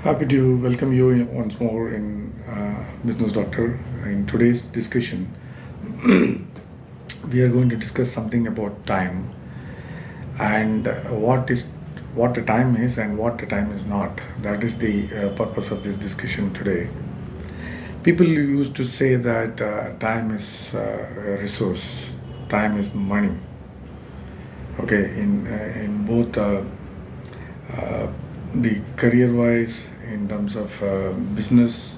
Happy to welcome you once more in Business Doctor. In today's discussion, we are going to discuss something about time and what the time is and what the time is not. That is the purpose of this discussion today. People used to say that time is a resource, time is money. Okay, in both the career wise, in terms of business,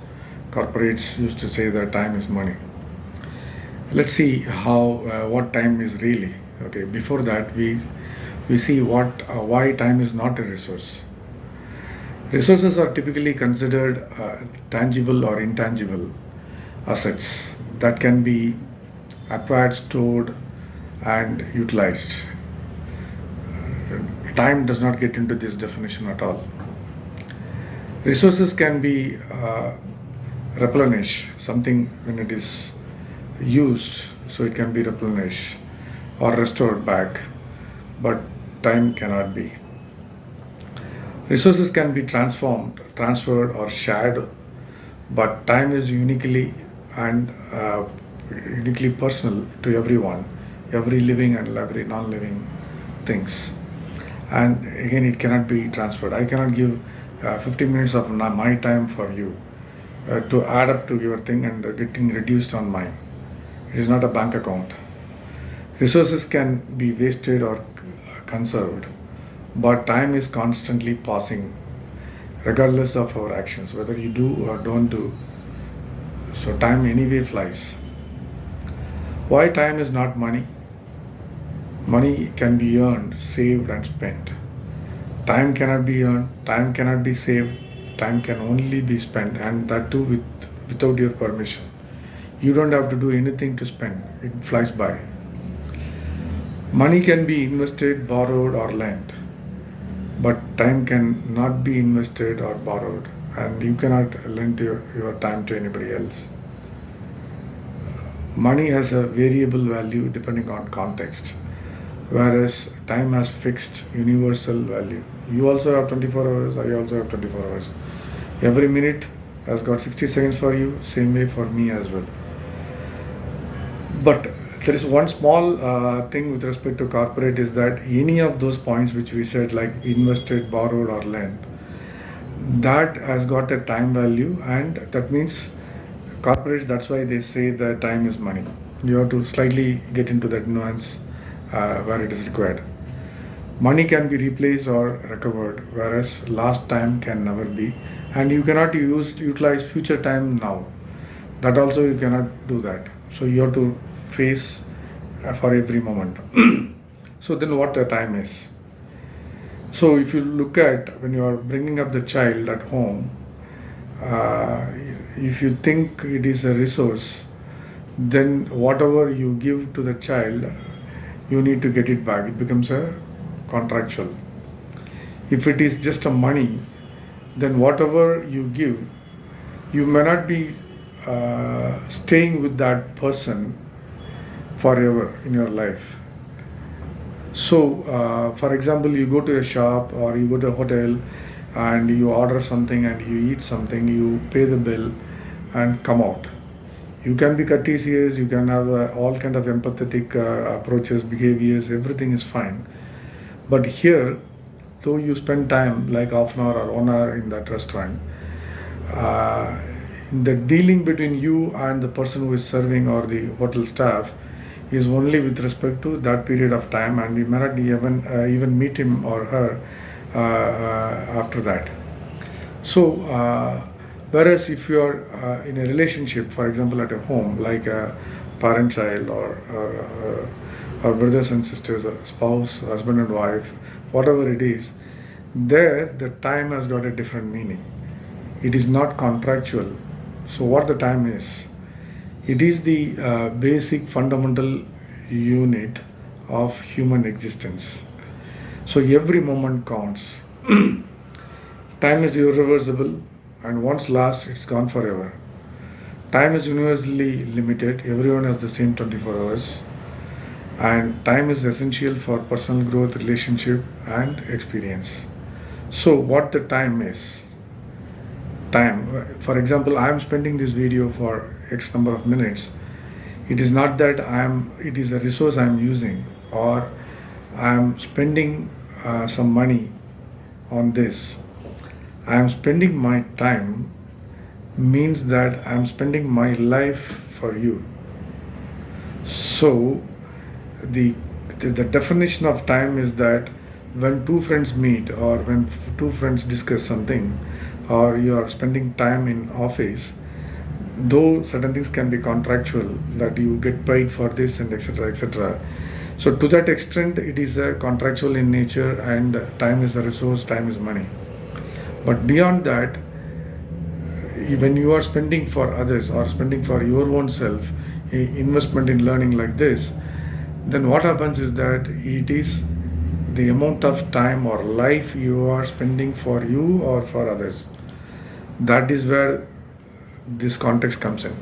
corporates used to say that time is money. Let's see how what time is really. Okay, before that we see what why time is not a resource. Resources are typically considered tangible or intangible assets that can be acquired, stored, and utilized. Time does not get into this definition at all. Resources can be replenished, something when it is used, so it can be replenished or restored back, but time cannot be. Resources can be transferred, or shared, but time is uniquely personal to everyone, every living and every non-living things. And again, it cannot be transferred. I cannot give 15 minutes of my time for you to add up to your thing and getting reduced on mine. It is not a bank account. Resources can be wasted or conserved, but time is constantly passing, regardless of our actions, whether you do or don't do. So time anyway flies. Why time is not money? Money can be earned, saved, and spent. Time cannot be earned, time cannot be saved, time can only be spent, and that too without your permission. You don't have to do anything to spend, it flies by. Money can be invested, borrowed, or lent, but time can not be invested or borrowed, and you cannot lend your time to anybody else. Money has a variable value depending on context, whereas time has fixed universal value. You also have 24 hours, I also have 24 hours. Every minute has got 60 seconds for you, same way for me as well. But there is one small thing with respect to corporate is that any of those points which we said, like invested, borrowed, or lent, that has got a time value, and that means corporates, that's why they say that time is money. You have to slightly get into that nuance where it is required. Money can be replaced or recovered, whereas lost time can never be, and you cannot utilize future time now. That also you cannot do that. So you have to face for every moment. So then, what the time is? So if you look at when you are bringing up the child at home, if you think it is a resource, then whatever you give to the child, you need to get it back. It becomes a contractual. If it is just a money, then whatever you give, you may not be staying with that person forever in your life. So, for example, you go to a shop or you go to a hotel and you order something and you eat something, you pay the bill and come out. You can be courteous, you can have all kind of empathetic approaches, behaviors, everything is fine. But here, though you spend time like half an hour or 1 hour in that restaurant, the dealing between you and the person who is serving or the hotel staff is only with respect to that period of time, and you may not even meet him or her after that. So, whereas if you are in a relationship, for example, at a home, like a parent-child or brothers and sisters, or spouse, husband and wife, whatever it is, there the time has got a different meaning. It is not contractual. So what the time is? It is the basic fundamental unit of human existence. So every moment counts. Time is irreversible, and once lost, it's gone forever. Time is universally limited. Everyone has the same 24 hours. And time is essential for personal growth, relationship, and experience. So what the time is? time. For example, I am spending this video for X number of minutes. It is not that it is a resource I am using, or I am spending some money on this. I am spending my time means that I am spending my life for you. So the definition of time is that when two friends meet, or when two friends discuss something, or you are spending time in office, though certain things can be contractual, that you get paid for this and etc., etc. So to that extent it is a contractual in nature, and time is a resource, time is money. But beyond that, when you are spending for others or spending for your own self, investment in learning like this, then what happens is that it is the amount of time or life you are spending for you or for others. That is where this context comes in.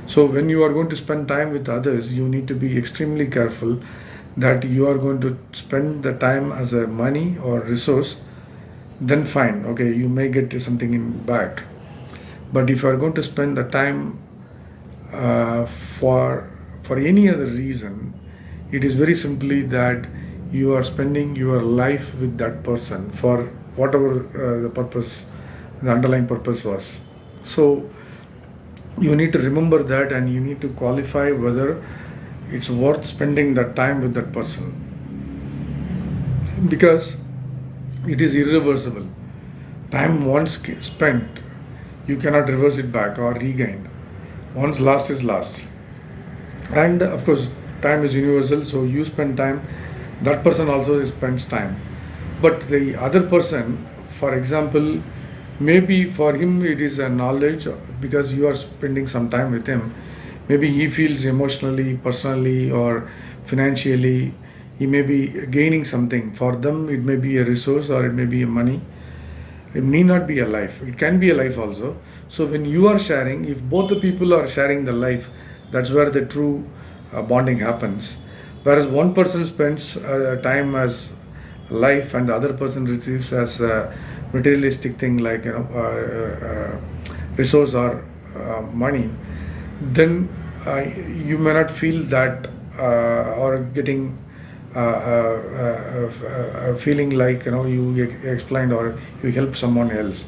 So when you are going to spend time with others, you need to be extremely careful that you are going to spend the time as a money or resource. Then fine, okay, you may get something in back. But if you are going to spend the time for any other reason, it is very simply that you are spending your life with that person for whatever the purpose, the underlying purpose was. So you need to remember that, and you need to qualify whether it's worth spending that time with that person, because it is irreversible. Time once spent, you cannot reverse it back or regain. Once lost is lost. And of course, time is universal, so you spend time, that person also spends time. But the other person, for example, maybe for him it is a knowledge, because you are spending some time with him. Maybe he feels emotionally, personally, or financially, he may be gaining something. For them, it may be a resource, or it may be a money. It need not be a life. It can be a life also. So when you are sharing, if both the people are sharing the life, that's where the true bonding happens. Whereas one person spends time as life, and the other person receives as a materialistic thing, like resource or money, then you may not feel that or getting feeling like you explained or you helped someone else.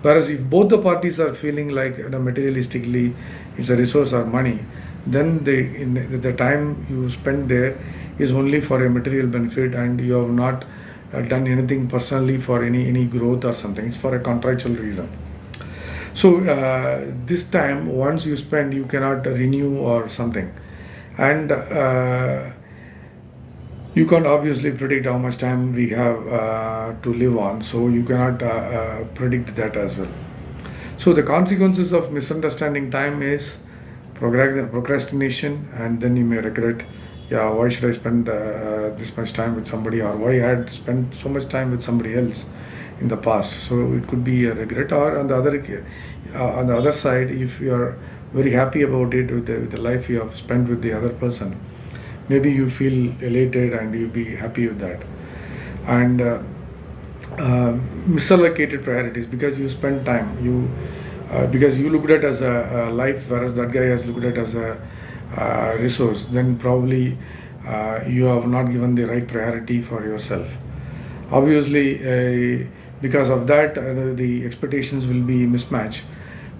Whereas if both the parties are feeling like materialistically it's a resource or money, then the time you spend there is only for a material benefit, and you have not done anything personally for any growth or something. It's for a contractual reason. So this time once you spend, you cannot renew or something, and you can't obviously predict how much time we have to live on, so you cannot predict that as well. So the consequences of misunderstanding time is procrastination, and then you may regret, yeah, why should I spend this much time with somebody, or why I had spent so much time with somebody else in the past. So it could be a regret. Or on the other side, if you are very happy about it with the life you have spent with the other person, maybe you feel elated and you'll be happy with that. And misallocated priorities, because you spend time, because you looked at it as a life, whereas that guy has looked at it as a resource, then probably you have not given the right priority for yourself. Obviously, because of that, the expectations will be mismatched,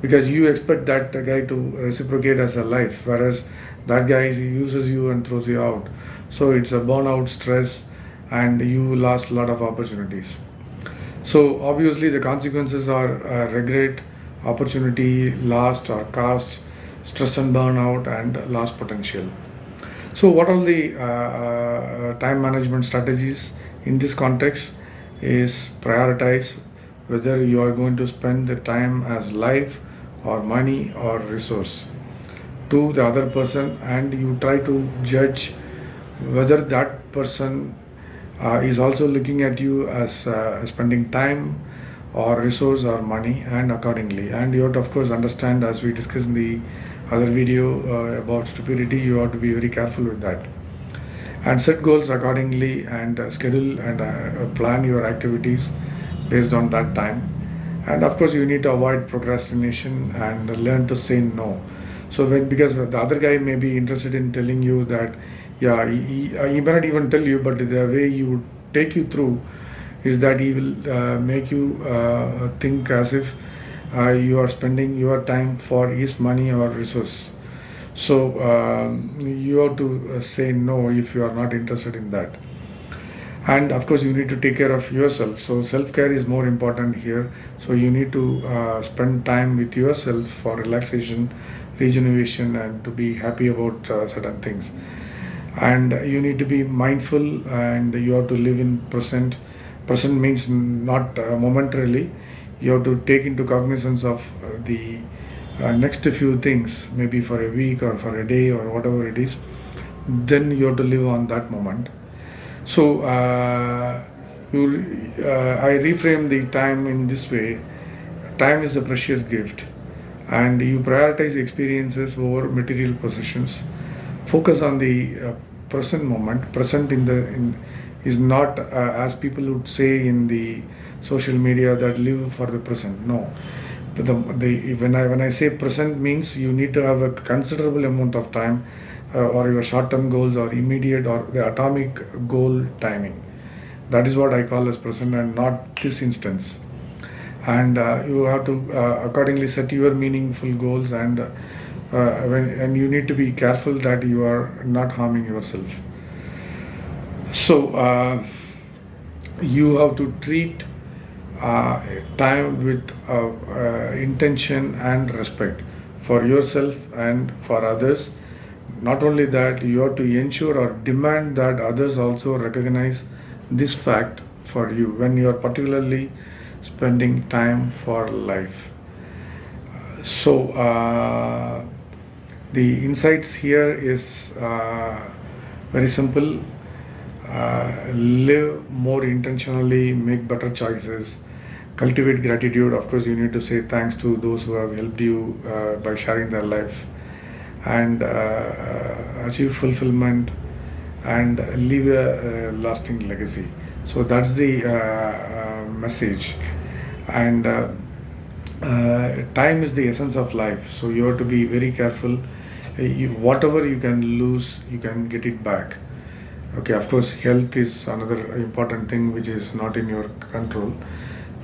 because you expect that guy to reciprocate as a life, whereas that guy uses you and throws you out. So it's a burnout, stress, and you lost a lot of opportunities. So obviously the consequences are regret, opportunity lost or cost, stress and burnout, and lost potential. So what are the time management strategies in this context is prioritize whether you are going to spend the time as life or money or resource to the other person, and you try to judge whether that person is also looking at you as spending time or resource or money, and accordingly. And you have to of course understand, as we discussed in the other video about stupidity, you have to be very careful with that, and set goals accordingly, and schedule and plan your activities based on that time, And of course, you need to avoid procrastination and learn to say no. So because the other guy may be interested in telling you that, yeah, he may not even tell you, but the way he would take you through is that he will make you think as if you are spending your time for his money or resource. So you have to say no if you are not interested in that. And of course, you need to take care of yourself. So self-care is more important here. So you need to spend time with yourself for relaxation, regeneration, and to be happy about certain things. And you need to be mindful, and you have to live in present. Present means not momentarily. You have to take into cognizance of the next few things, maybe for a week or for a day or whatever it is. Then you have to live on that moment. So I reframe the time in this way. Time is a precious gift, and you prioritize experiences over material possessions. Focus on the present moment. Present is not as people would say in the social media that live for the present. No, but when I say present means you need to have a considerable amount of time, or your short-term goals or immediate or the atomic goal timing. That is what I call as present, and not this instance. And you have to accordingly set your meaningful goals, and and you need to be careful that you are not harming yourself. So you have to treat time with intention and respect for yourself and for others. Not only that, you have to ensure or demand that others also recognize this fact for you when you are particularly spending time for life. So the insights here is very simple. Live more intentionally, make better choices, cultivate gratitude. Of course, you need to say thanks to those who have helped you by sharing their life, and achieve fulfillment and leave a lasting legacy. So that's the message. And time is the essence of life. So you have to be very careful. Whatever you can lose, you can get it back. Okay, of course, health is another important thing which is not in your control,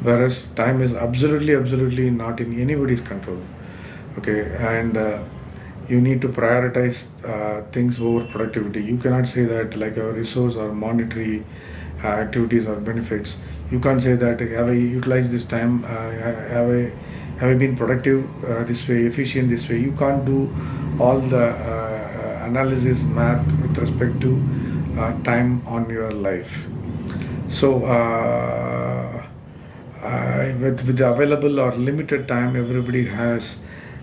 whereas time is absolutely not in anybody's control. Okay, and you need to prioritize things over productivity. You cannot say that like a resource or monetary activities or benefits. You can't say that have I utilized this time, have I been productive this way, efficient this way. You can't do all the analysis, math with respect to time on your life. So with the available or limited time everybody has,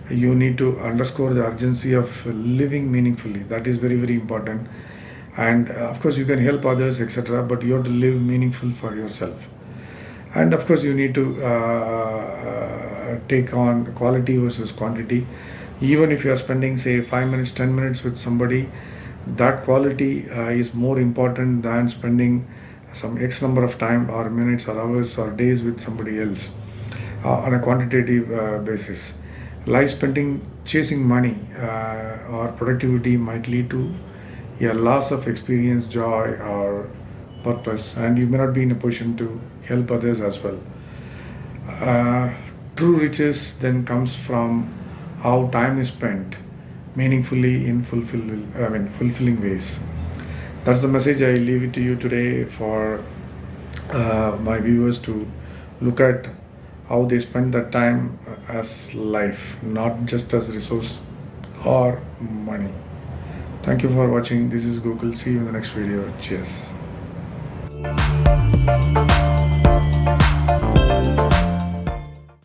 you need to underscore the urgency of living meaningfully. That is very important. And of course you can help others, etc., but you have to live meaningful for yourself. And of course you need to take on quality versus quantity. Even if you are spending say 5 minutes, 10 minutes with somebody, that quality is more important than spending some X number of time or minutes or hours or days with somebody else on a quantitative basis. Life spending chasing money or productivity might lead to a loss of experience, joy, or purpose, and you may not be in a position to help others as well. True riches then comes from how time is spent meaningfully in fulfilling ways. That's the message I leave it to you today for my viewers to look at how they spend that time as life, not just as resource or money. Thank you for watching. This is Gokul. See you in the next video. Cheers.